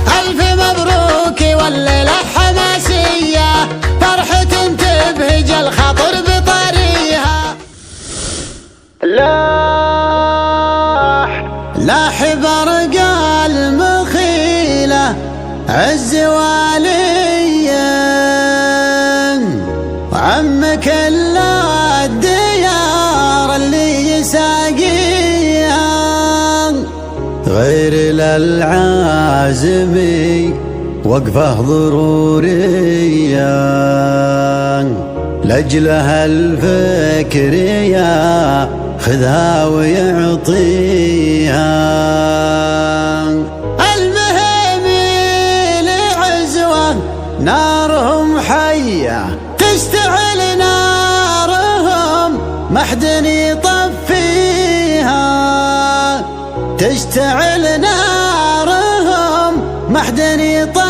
ألف مبروك والليلة حماسية، فرحة تبهج الخاطر بطريها. لاح برق المخيلة عز واليا، وعمك الا الديار اللي يساقيها، غير للعازمي وقفه ضرورية، لأجلها الفكر يا خذها ويعطيها. المهم لعزوة نارهم حية، تشتعل نارهم ما حد يطفيها، تشتعل نارهم ما حد يطفيها.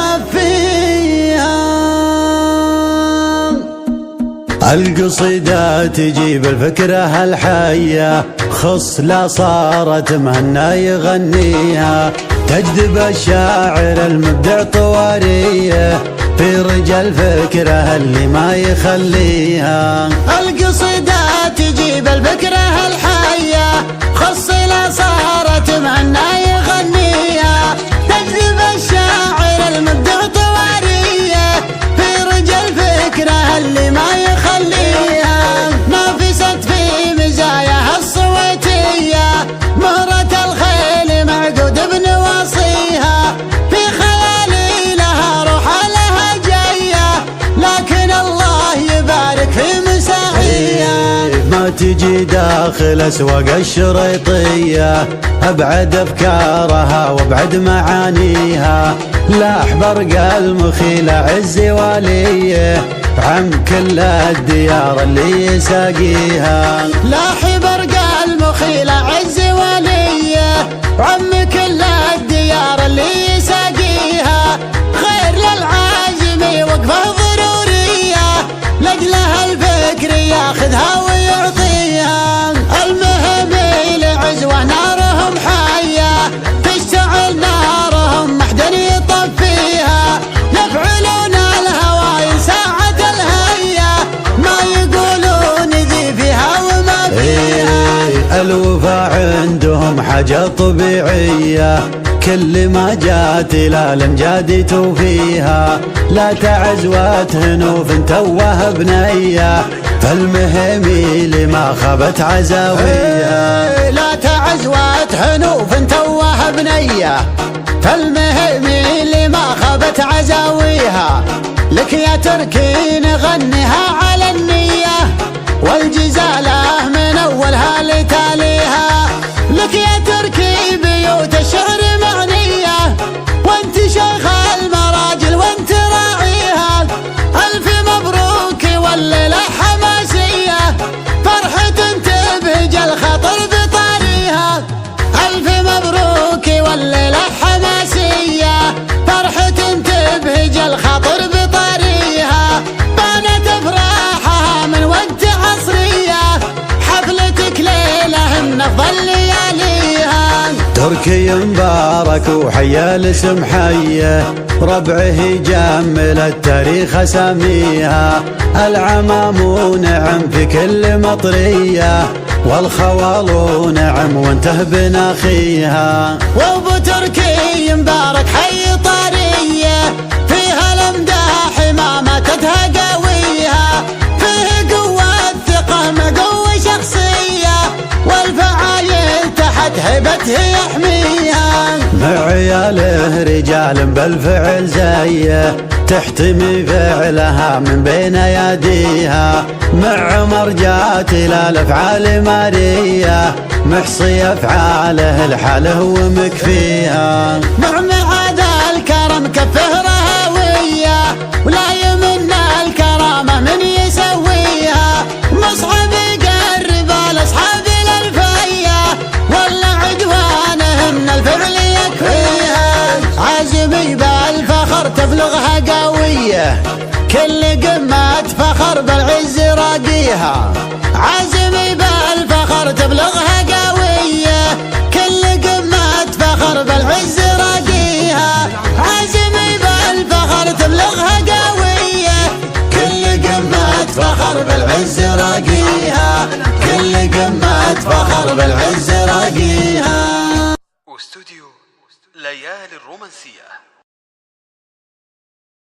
القصيدة تجيب الفكرة الحية، خصلة صارت مهنا يغنيها، تجذب الشاعر المبدع طواريه، في رجال فكره اللي ما يخليها. القصيدة تجيب الفكرة الحية، خصلة صارت مهنا يغنيها، تجذب الشاعر المبدع طواريه، في رجال فكره اللي ما يخليها. نافست في مزاياها الصوتية، مهرة الخيل معقود بنواصيها، في خيالي لها روح لها جاية، لكن الله يبارك في مساعيها. ما تجي داخل اسواق الشريطية، ابعد افكارها وابعد معانيها، لاح برق المخيلة عز واليه، عم كل الديار اللي يساقيها. لاح برق المخيلة عز واليه، عم كل الديار اللي يساقيها، غير للعازمي وقفه ضرورية، لأجلها الفكر ياخذها ويعطيها. المهم لعزوة نارهم حية، تشتعل نارهم ما حد يطفيها، يفعلون الهوايل ساعة الهية، ما يقولون ذي فيها وما فيها. الوفا عندهم حاجة طبيعية، كل ما جات إلى الأمجاد توفيها، لا تعز وتهنوف توه بنية، فالمهم لما خابت عزاوية. لا تعز وتهنوف توه بنية، فالمهم لما خابت عزاويها، لك يا تركي نغنيها على النية، والجزالة من أولها لتاليها، لك يا تركي بيوت الشعر معنية، وانت شيخ المراجل وانت راعيها. ألف مبروك والليلة حماسية، فرحة تبهج الخاطر بطاريها. ألف مبروك والليلة حماسية، فرحة تبهج الخاطر بطاريها، بانت أفراحها من وقت عصرية، حفلتك ليلة من أفضل لياليها. تركي مبارك وحيا الاسم حيه، ربعه جمل التاريخ اساميها، العمام نعم في كل مطريه، والخوال نعم وانته بناخيها. وابو تركي مبارك حي طاريه، فيها الامداح حمامتها قويها، فيه قوة ثقة مقوى شخصية، والفعايل تحت هيبته يحميها. معياله رجال بالفعل زيه، تحتمي فعلها من بين يديها، مع عمر جات الى الافعال ماريه، محصي افعاله الحاله ومكفيها. مع معاد الكرم كفه رهويه، ولا يمن الكرامه من يسويها، مصعب يقرب الاصحاب للفيه، ولا عدوانه من الفعل يكفيها. عازمي بالفخر تبلغها قويه، كل قمة فخر بالعز راقيها، عازمي بالفخر تبلغها قوية، كل قمة فخر بالعز راقيها. واتفخر بالعز راقيها. واستوديو ليالي الرومانسية.